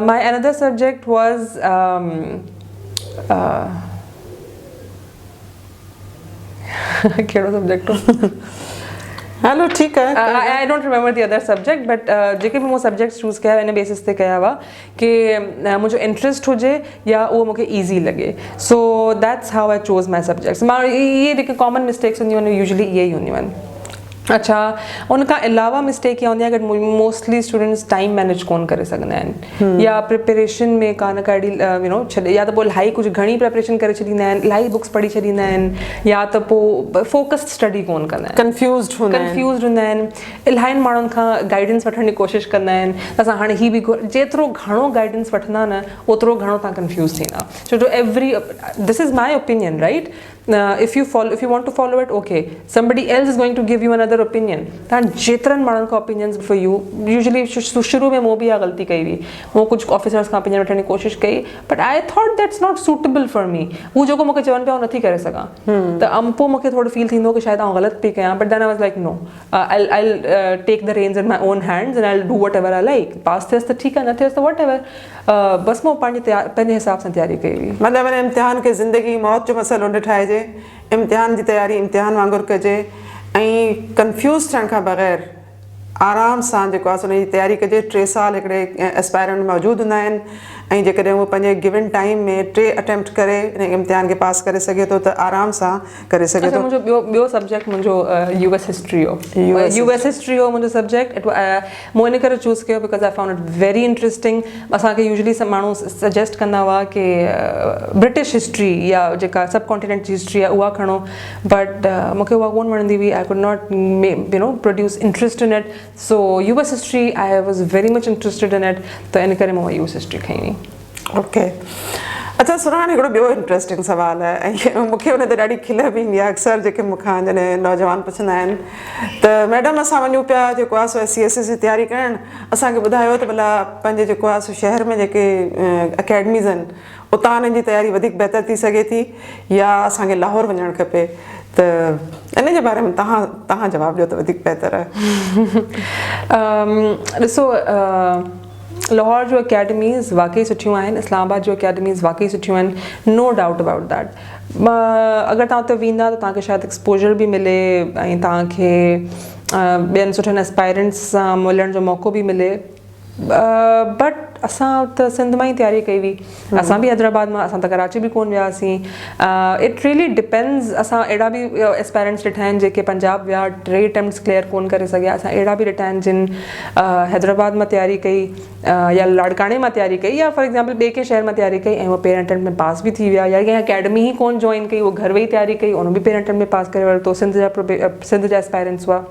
my another subject was kehdo subject ho? Hello, ठीक है। I don't remember the other subject, but जेके भी मूं subjects choose कया इन basis ते कया हुआ कि मुंहिंजो इंट्रस्ट हुजे या उहो मूंखे ईज़ी लॻे, so that's how I chose my subjects. मां इहे जेके कॉमन मिस्टेक्स हूंदियूं आहिनि यूजली इहे ई हूंदियूं आहिनि। अच्छा उनखां अलावा मिस्टेक इहा हूंदी आहे कि मोस्टली स्टूडेंट्स टाइम मैनेज कोन करे सघंदा आहिनि या प्रिपरेशन में कान का अहिड़ी छॾे या त पोइ इलाही कुझु घणी प्रिपरेशन करे छॾींदा आहिनि इलाही बुक्स पढ़ी छॾींदा आहिनि या त पोइ फोकस्ड स्टडी कोन कंदा आहिनि कंफ्यूज़्ड हूंदा आहिनि इलाही माण्हुनि खां गाइडेंस वठण जी कोशिशि कंदा आहिनि त असां हाणे हीअ बि जेतिरो घणो गाइडेंस वठंदा न ओतिरो घणो तव्हां कंफ्यूज़ थींदा छो जो every this is my opinion right if you want to follow it okay somebody else is going to give you another opinion तव्हां जेतिरनि माण्हुनि खां opinions for you usually शुरू में मूं बि इहा ग़लती कई हुई मूं कुझु ऑफिसर्स खां opinion वठण जी कोशिशि कई but I thought that's not suitable for me हू जेको मूंखे चवनि पिया नथी करे सघां त पोइ मूंखे थोरो फील थींदो कि शायदि आउं ग़लति पई कयां but then I was like no I'll take the reins in my own hands and I'll do whatever I like पास थियसि त ठीकु आहे न थियसि त whatever बसि मां पंहिंजे हिसाब सां तयारी कई हुई मतिलबु इम्तिहान खे ज़िंदगी मौत जो मसइलो न ठाहिजे इम्तिहान जी तयारी इम्तिहान वांगुरु कजे ऐं कंफ्यूज़ थियण खां बग़ैर आराम सां जेको आहे उन जी तयारी कजे 3 साल हिकिड़े एस्पायरेंट मौजूदु हूंदा आहिनि ऐं जेकॾहिं उहो पंहिंजे गिवन टाइम में 3 अटेम्प्ट करे हिन इम्तिहान खे पास करे सघे थो त आराम सां करे सघे थो मुंहिंजो ॿियो सब्जेक्ट मुंहिंजो US हिस्ट्री हो US हिस्ट्री हो मुंहिंजो सब्जेक्ट मूं इन करे चूज़ कयो because I found it very interesting असांखे यूजली सभु माण्हू सजेस्ट कंदा हुआ कि ब्रिटिश हिस्ट्री या जेका सब कॉन्टिनेंट जी हिस्ट्री आहे उहा खणो बट मूंखे उहा कोन वणंदी हुई I could not produce interest in it so US history I was very much interested in it त इन करे मां US हिस्ट्री खई हुई ओके अच्छा सुराण हिकिड़ो ॿियो इंट्रस्टिंग सुवालु आहे ऐं मूंखे हुन ते ॾाढी खिल बि ईंदी आहे अक्सर जेके मूंखां जॾहिं नौजवान पुछंदा आहिनि त मैडम असां वञूं पिया जेको आहे सो SCSS जी तयारी करणु असांखे ॿुधायो त भला पंहिंजे जेको आहे सो शहर में जेके अकेडमीज़ आहिनि उतां हुननि जी तयारी वधीक बहितर थी सघे थी या असांखे लाहौर वञणु खपे त इन जे बारे में तव्हां जवाबु ॾियो त वधीक बहितर आहे ॾिसो लाहौर जो अकेडमीज़ वाक़ई सुठियूं आहिनि इस्लामाबाद जो अकेडमीज़ वाक़ई सुठियूं आहिनि नो डाउट अबाउट दैट अगरि तव्हां उते वेंदा त तव्हांखे शायदि एक्सपोजर बि मिले ऐं तव्हांखे ॿियनि सुठनि एस्पायरेंट्स सां मिलण जो मौक़ो बि मिले बट असां त सिंध मां ई तयारी कई हुई असां बि हैदराबाद मां असां त कराची बि कोन वियासीं इट रियली डिपेंड्स असां अहिड़ा बि एस्पायरेंट्स ॾिठा आहिनि जेके पंजाब विया 3 अटेम्प्ट्स क्लियर कोन करे सघिया असां अहिड़ा बि ॾिठा आहिनि जिन हैदराबाद मां तयारी कई या लाड़काणे मां तयारी कई या फॉर एग्जाम्पल ॿिए कंहिं शहर मां तयारी कई ऐं उहो पहिरें अटेम्प्ट में पास बि थी विया या कंहिं अकेडमी ई कोन जॉइन कई उहो घर वेही तयारी कई उन बि पहिरें अटेम्प्ट में पास करे वरितो सिंध जा एस्पायरेंट्स हुआ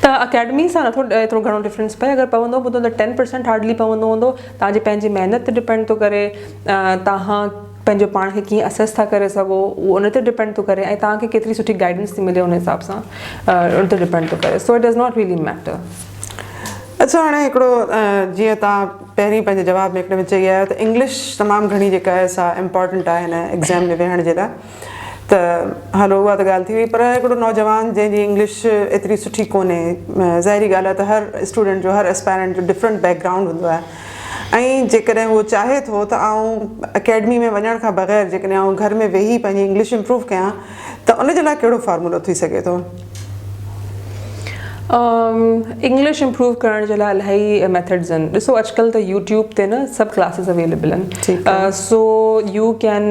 त अकेडमी सां नथो एतिरो घणो डिफरेंस पए अगरि पवंदो ॿुधो त 10% हार्डली पवंदो हूंदो तव्हांजी पंहिंजी महिनत ते डिपेंड थो करे तव्हां पंहिंजो पाण खे कीअं असेस था करे सघो उहो उन ते डिपेंड थो करे ऐं तव्हांखे केतिरी सुठी गाइडेंस थी मिले उन हिसाब सां उन ते डिपेंड थो करे so it does not really matter अच्छा हाणे हिकिड़ो जीअं तव्हां पहिरीं पंहिंजे जवाब में हिकिड़े में चई आहियो त इंग्लिश तमामु घणी जेका आहे सा इम्पॉर्टेंट आहे हिन एग्ज़ाम में वेहण जे लाइ त हलो उहा त ॻाल्हि थी वई पर हिकिड़ो नौजवान जंहिंजी इंग्लिश एतिरी सुठी कोन्हे ज़ाहिरी ॻाल्हि आहे त हर स्टूडेंट जो हर एस्पायरेंट जो डिफरेंट बैकग्राउंड हूंदो आहे ऐं जेकॾहिं उहो चाहे थो त आउं अकेडमी में वञण खां बग़ैर जेकॾहिं आउं घर में वेही पंहिंजी इंग्लिश इम्प्रूव कयां त उन जे लाइ कहिड़ो फॉर्मूलो थी सघे थो इंग्लिश इम्प्रूव करण जे लाइ इलाही मेथड्स आहिनि ॾिसो अॼुकल्ह त यूट्यूब ते न सभु क्लासिस अवेलेबल आहिनि so U can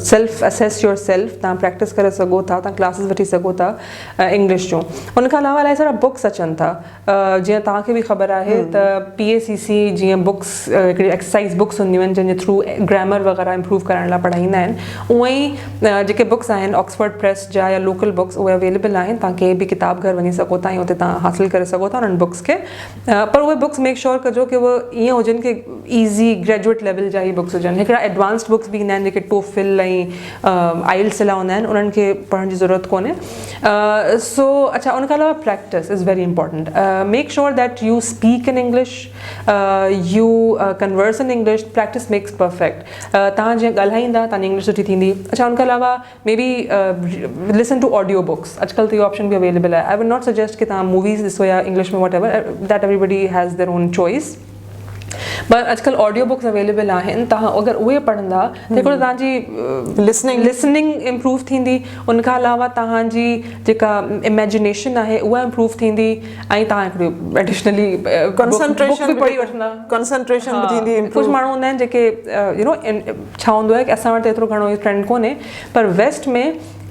self assess your self तव्हां प्रैक्टिस करे सघो था तव्हां क्लासिस वठी सघो था इंग्लिश जूं उनखां अलावा इलाही सारा बुक्स अचनि था जीअं तव्हांखे बि ख़बर आहे त PACC जीअं बुक्स हिकिड़ी एक्सरसाइज़ बुक्स हूंदियूं आहिनि जंहिंजे थ्रू ग्रामर वग़ैरह इम्प्रूव करण लाइ पढ़ाईंदा आहिनि उअं ई जेके बुक्स आहिनि ऑक्सफर्ड प्रेस जा या लोकल बुक्स उहे अवेलेबल आहिनि तव्हां कंहिं बि किताब घर वञी सघो था ऐं उते तव्हां हासिल करे सघो था उन्हनि बुक्स खे पर उहे बुक्स मेक श्योर कजो कि उहे ईअं हुजनि कि ईज़ी ग्रेजुएट लेवल जा ई बुक्स हुजनि हिकिड़ा एडवांस्ड बुक्स बि ईंदा आहिनि जेके टोफिल ऐं आइल्स जे लाइ हूंदा आहिनि उन्हनि खे पढ़ण जी ज़रूरत कोन्हे सो अच्छा उनखां अलावा practice is very important make sure that U speak in English U converse in English practice makes perfect तव्हां जीअं ॻाल्हाईंदा तव्हांजी इंग्लिश सुठी थींदी अच्छा उनखां अलावा maybe listen to audio books अॼुकल्ह त इहो ऑप्शन बि अवेलेबल आहे आई वुड नॉट सजेस्ट कि तव्हां मूवीज़ ॾिसो या इंग्लिश में वट ever that everybody has their own choice पर अॼुकल्ह ऑडियो बुक्स अवेलेबल आहिनि तव्हां अगरि उहे पढ़ंदा त हिकिड़ो तव्हांजी लिसनिंग इम्प्रूव थींदी उनखां अलावा तव्हांजी जेका इमेजिनेशन आहे उहा इम्प्रूव थींदी ऐं तव्हां हिकिड़ो एडिशनली कंसंट्रेशन पढ़ी वठंदा कंसंट्रेशन बि थींदी कुझु माण्हू हूंदा आहिनि जेके यू नो छा हूंदो आहे कि असां वटि एतिरो घणो ट्रेंड कोन्हे पर वेस्ट में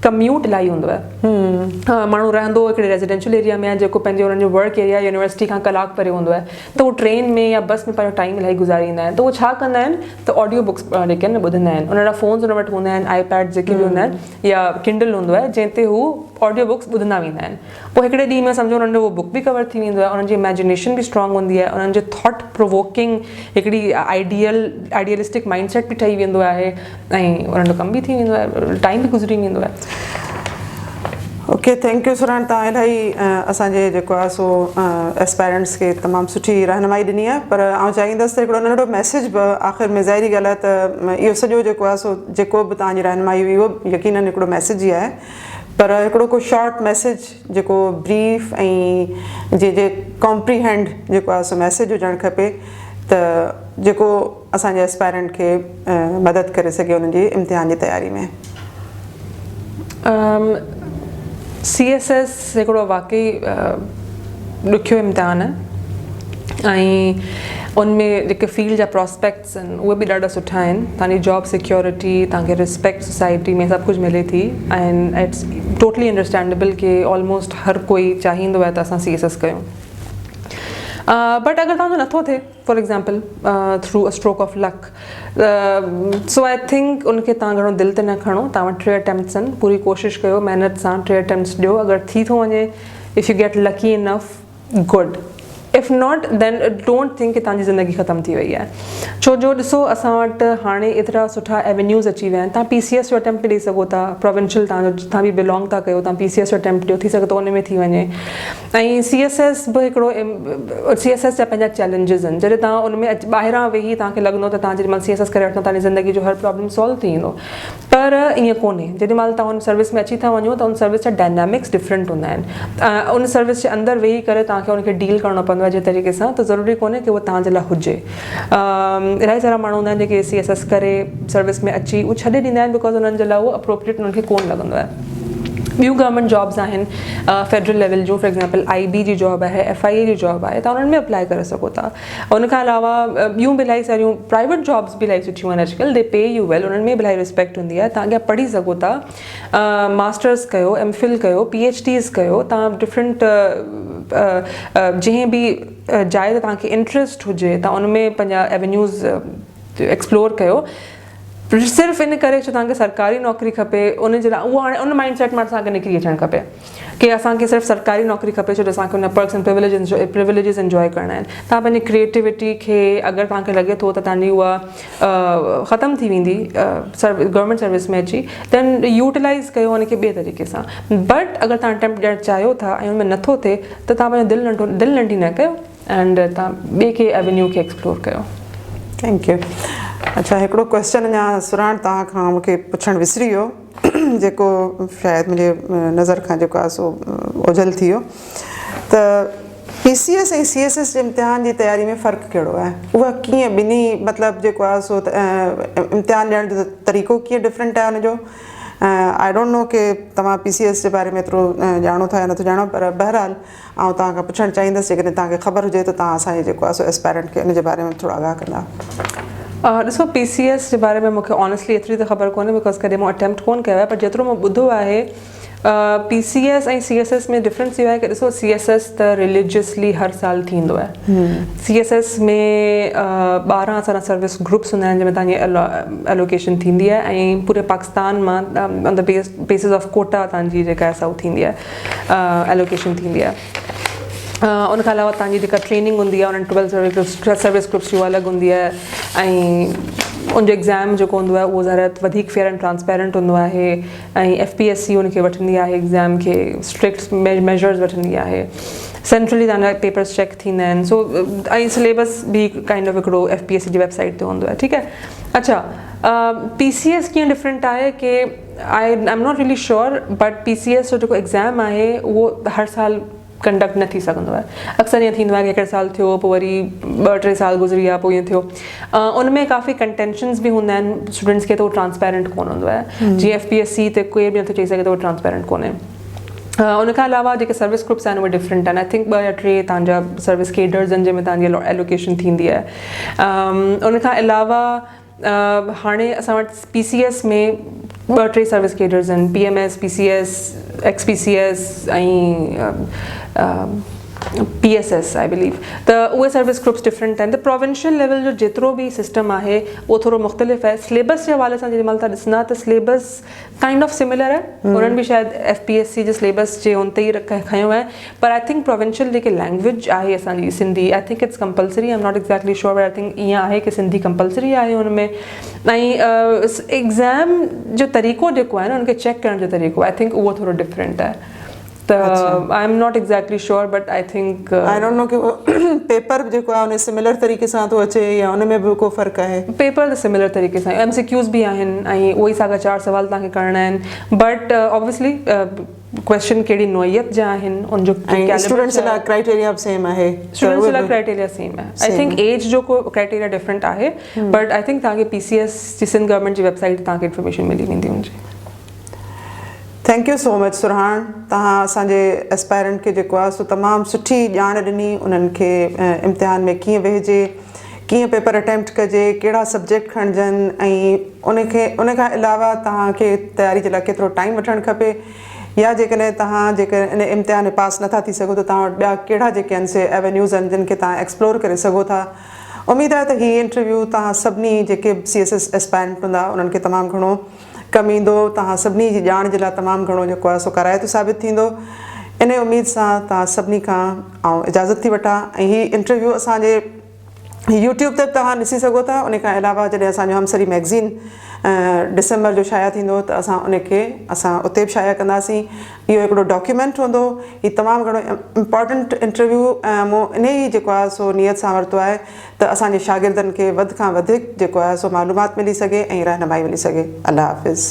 कम्यूट इलाही हूंदो आहे। माण्हू रहंदो हिकिड़े रेजिडेंशियल एरिया में आहे जेको पंहिंजे हुननि जो वर्क एरिया यूनिवर्सिटी खां कलाकु परे हूंदो आहे, त उहो ट्रेन में या बस में पंहिंजो टाइम इलाही गुज़ारींदा आहिनि। त उहो छा कंदा आहिनि त ऑडियो बुक्स जेके आहिनि ॿुधंदा आहिनि। उन फ़ोन्स उन वटि हूंदा आहिनि, आईपैड जेके बि हूंदा आहिनि या किंडल हूंदो आहे जंहिं ते हू ऑडियो बुक्स ॿुधंदा वेंदा आहिनि। पोइ हिकिड़े ॾींहं में सम्झो उन्हनि जो उहो बुक बि कवर थी वेंदो आहे, उन्हनि जी इमेजिनेशन बि स्ट्रॉन्ग हूंदी आहे, उन्हनि जो थॉट प्रोवोकिंग हिकिड़ी आइडियलिस्टिक माइंडसेट बि ठही वेंदो आहे ऐं उन्हनि जो कमु बि थी वेंदो आहे, टाइम बि गुज़री वेंदो आहे। ओके, थैंक यू सुराण, तव्हां इलाही असांजे जेको आहे सो एस्पायरेंट्स खे तमामु सुठी रहनुमाई ॾिनी आहे। पर आउं चाहींदसि त हिकिड़ो नंढो मैसेज बि आख़िर में ज़ाहिरी ॻाल्हि आहे त इहो सॼो जेको आहे सो जेको बि तव्हांजी रहनुमाई हुई उहो यकीनन हिकिड़ो मैसेज ई आहे, पर हिकिड़ो को शॉर्ट मैसेज जेको ब्रीफ ऐं जे कॉम्प्रीहेंड जेको आहे सो मैसेज हुजणु खपे त जेको असांजे एस्पायरेंट खे मदद करे सघे उन्हनि जी इम्तिहान जी तयारी में। CSS हिकिड़ो वाकई ॾुखियो इम्तिहान आहे ऐं उनमें जेके फील्ड जा प्रॉस्पेक्ट्स आहिनि उहे बि ॾाढा सुठा आहिनि। तव्हांजी जॉब सिक्योरिटी, तव्हांखे रिस्पेक्ट सोसाइटी में सभु कुझु मिले थी एंड इट्स टोटली अंडरस्टैंडेबल कि ऑलमोस्ट हर कोई चाहींदो आहे त असां CSS कयूं। बट अगर तव्हांजो नथो थिए for example through a stroke of luck, so I think उनखे तव्हां घणो दिलि ते न खणो। तव्हां वटि 3 अटैम्प्ट्स आहिनि, पूरी कोशिशि कयो, महिनत सां 3 अटैम्प्ट्स ॾियो। अगरि थी थो वञे, if you get lucky enough, good. If not then don't think कि तव्हांजी ज़िंदगी ख़तमु थी वई आहे। छो जो ॾिसो असां वटि हाणे एतिरा सुठा एवेन्यूज़ अची विया आहिनि। तव्हां PCS जो अटैम्प्ट ॾेई सघो था, प्रोविंशियल तव्हांजो जितां बि बिलोंग था कयो, तव्हां PCS जो अटैम्प्ट ॾियो, थी सघे थो उन में थी वञे। ऐं CSS बि हिकिड़ो CSS जा पंहिंजा चैलेंजिस आहिनि। जॾहिं तव्हां उन में ॿाहिरां वेही तव्हांखे लॻंदो त तव्हां जेॾी महिल CSS करे वठंदो तव्हांजी ज़िंदगी जो हर प्रॉब्लम सॉल्व थी वेंदो, पर ईअं कोन्हे। जेॾी महिल तव्हां उन सर्विस में अची था वञो त उन सर्विस जा डायनामिक्स डिफरेंट हूंदा आहिनि। उन सर्विस जे अंदरि वेही करे तव्हांखे उनखे डील करिणो पवंदो आहे जंहिं तरीक़े सां, त ज़रूरी कोन्हे कि उहो तव्हांजे लाइ हुजे। इलाही सारा माण्हू हूंदा आहिनि जेके CSS करे सर्विस में अची उहे छॾे ॾींदा आहिनि बिकॉज़ उन्हनि जे लाइ उहो अप्रोप्रिएट उन्हनि खे कोन लॻंदो आहे। ॿियूं गवर्नमेंट जॉब्स आहिनि फेडरल लेवल जूं, फॉर एग्ज़ाम्पल IB जी जॉब आहे, FIA जी जॉब आहे, तव्हां उन्हनि में अप्लाई करे सघो था। उनखां अलावा ॿियूं बि इलाही सारियूं प्राइवेट जॉब्स बि इलाही सुठियूं आहिनि अॼुकल्ह, दे पे यू वेल, उन्हनि में बि इलाही रिस्पेक्ट हूंदी आहे। तव्हां अॻियां पढ़ी सघो था, मास्टर्स कयो, MPhil कयो, PhDs कयो, तव्हां डिफरेंट जंहिं बि जाइ ते तव्हांखे इंट्रस्ट हुजे तव्हां उन में पंहिंजा एवेन्यूज़ एक्सप्लोर कयो। सिर्फ़ु इन करे छो तव्हांखे सरकारी नौकिरी खपे उन जे लाइ, उहो हाणे उन माइंड सेट मां असांखे निकिरी अचणु खपे कि असांखे सिर्फ़ु सरकारी नौकिरी खपे छो जो असांखे उन पर्क्स एंड प्रिविलेजिस इंजॉय करणा आहिनि। तव्हां पंहिंजी क्रिएटिविटी खे अगरि तव्हांखे लॻे थो त तव्हांजी उहा ख़तमु थी वेंदी गवर्नमेंट सर्विस में अची, देन यूटिलाइज़ कयो उनखे ॿिए तरीक़े सां। बट अगरि तव्हां अटैम्प्ट ॾियणु चाहियो था ऐं उनमें नथो थिए त तव्हां पंहिंजो दिलि नंढी न कयो एंड तव्हां ॿिए खे एवेन्यू खे एक्सप्लोर कयो। Thank U. अच्छा, हिकिड़ो क्वेश्चन अञा सुराण तव्हां खां मूंखे पुछणु विसरी वियो जेको शायदि मुंहिंजे नज़र खां जेको आहे सो ओझल थी वियो, त PCS ऐं CSS जे इम्तिहान जी तयारी में फ़र्क़ु कहिड़ो आहे? उहा कीअं ॿिन्ही मतिलबु जेको आहे सो इम्तिहान ॾियण जो तरीक़ो कीअं डिफरेंट आहे हुनजो? आई डोंट नो कि तव्हां PCS जे बारे में एतिरो ॼाणो था या नथो ॼाणो, पर बहरहाल आउं तव्हां खां पुछणु चाहींदसि जेकॾहिं तव्हांखे ख़बर हुजे त तव्हां असांजे जेको आहे सो एस्पायरेंट खे उन जे बारे में थोरो आगाह कंदा। ॾिसो PCS जे बारे में मूंखे ऑनेस्टली एतिरी त ख़बर कोन्हे बिकॉज़ कॾहिं मां अटैम्प्ट कोन कयो आहे, पर जेतिरो मां ॿुधो आहे PCS ऐं CSS में डिफरेंस इहो आहे कि ॾिसो CSS त रिलीजियसली हर साल थींदो आहे। CSS में 12 असांजा सर्विस ग्रुप्स हूंदा आहिनि जंहिंमें तव्हांजी एलोकेशन थींदी आहे ऐं पूरे पाकिस्तान मां on the basis of quota तव्हांजी जेका आहे सा थींदी आहे, एलोकेशन थींदी आहे। उनखां अलावा तव्हांजी जेका ट्रेनिंग हूंदी आहे उन्हनि 12 सर्विस ग्रुप्स जो अलॻि हूंदी आहे ऐं उनजो एग्ज़ाम जेको हूंदो आहे उहो ज़ाहिर वधीक फेयर एंड ट्रांसपेरेंट हूंदो आहे ऐं FPSC उनखे वठंदी आहे एग्ज़ाम खे, स्ट्रिक्ट मेजर्स वठंदी आहे, सेंट्रली तव्हांजा पेपर्स चेक थींदा आहिनि। सो ऐं सिलेबस बि काइंड ऑफ हिकिड़ो FPSC जी वेबसाइट ते हूंदो आहे, ठीकु आहे। अच्छा, PCS कीअं डिफरेंट आहे कि I am not really sure, but PCS जो जेको एग्ज़ाम आहे उहो हर साल कंडक्ट न थी सघंदो आहे। अक्सर ईअं थींदो आहे कि हिकिड़े साल थियो पोइ वरी 2-3 साल गुज़री विया पोइ ईअं थियो। उनमें काफ़ी कंटेंशन्स बि हूंदा आहिनि स्टूडेंट्स खे, त उहो ट्रांसपेरेंट कोन हूंदो आहे। जीअं FPSC ते कोई बि नथो चई सघे त उहो ट्रांसपेरेंट कोन्हे। उनखां अलावा जेके सर्विस ग्रुप्स आहिनि उहे डिफरेंट आहिनि। आई थिंक 2 या 3 तव्हांजा सर्विस केडर्स आहिनि जंहिंमें तव्हांजी एलोकेशन थींदी आहे। उनखां अलावा हाणे असां वटि PCS में ॿ टे सर्विस केडर्स आहिनि, PMS, PCS, XPCS ऐं PSS आई बिलीव। त उहे सर्विस ग्रुप्स डिफरेंट आहिनि। त प्रोविंशियल लेवल जो जेतिरो बि सिस्टम आहे उहो थोरो मुख़्तलिफ़ आहे। सिलेबस जे हवाले सां जेॾीमहिल था ॾिसंदा त सिलेबस काइंड ऑफ सिमिलर आहे, उन्हनि बि शायदि FPSC जे सिलेबस जे उन ते ई खयो आहे, पर आई थिंक प्रोविंशियल जेके लैंग्वेज आहे असांजी Sindhi, I think it's compulsory, I am not exactly sure, but I think ईअं आहे कि सिंधी कंपलसरी आहे हुन में। ऐं एग्ज़ाम जो तरीक़ो जेको आहे न उनखे चेक करण जो तरीक़ो, आई थिंक उहो थोरो डिफरेंट आहे। त I am not exactly sure, but I think I don't know कि पेपर जेको आहे उन सिमिलर तरीक़े सां थो अचे या उन में बि को फ़र्क़ु आहे। पेपर त सिमिलर तरीक़े सां, MCQs बि आहिनि ऐं उहे साॻा 4 सवाल तव्हांखे करणा आहिनि, बट ऑब्वियसली क्वेश्चन कहिड़ी नोयत जा आहिनि उनजो स्टूडेंट्स लाइ क्राइटेरिया सेम आहे, स्टूडेंट्स लाइ क्राइटेरिया सेम आहे। आई थिंक एज जो को क्राइटेरिया डिफरेंट आहे, बट आई थिंक तव्हांखे PCS जी सिंध गवर्नमेंट जी वेबसाइट ते तव्हांखे इंफॉर्मेशन मिली वेंदी हुनजी। थैंक यू सो मच सुरहान, तव्हां असांजे एस्पायरेंट खे जेको आहे सो तमामु सुठी ॼाण ॾिनी, उन्हनि खे इम्तिहान में कीअं वेहिजे, कीअं पेपर अटैम्प्ट कजे, कहिड़ा सब्जेक्ट खणजनि, ऐं उन खां अलावा तव्हांखे तयारी जे लाइ केतिरो टाइम वठणु खपे, या जेकॾहिं तव्हां इन इम्तिहान में पास नथा थी सघो त तव्हां वटि ॿिया कहिड़ा जेके आहिनि से एवेन्यूज़ आहिनि जिन खे तव्हां एक्सप्लोर करे सघो था। उमेदु आहे त हीअ इंटरव्यू तव्हां सभिनी जेके CSS एस्पायरेंट हूंदा उन्हनि खे तमामु घणो कमु ईंदो, तव्हां सभिनी जी ॼाण जे लाइ तमामु घणो जेको आहे सो कराइतो साबित थींदो। इन उमेद सां तव्हां सभिनी खां आउं इजाज़त थी वठां, ऐं हीअ इंटरव्यू असांजे YouTube ते तव्हां ॾिसी सघो था। उन खां अलावा जॾहिं असांजो हमसरी मैगज़ीन डिसंबर जो शाया थींदो त असां उते बि शाया कंदासीं। इहो हिकिड़ो डॉक्यूमेंट हूंदो, हीउ तमामु घणो इम्पॉर्टेंट इंटरव्यू मूं इन ई जेको आहे सो नियत सां वरितो आहे त असांजे शागिर्दनि खे वधि खां वधीक जेको आहे सो मालूमात मिली सघे ऐं रहनुमाई मिली सघे। अल्लाह हाफ़िज़।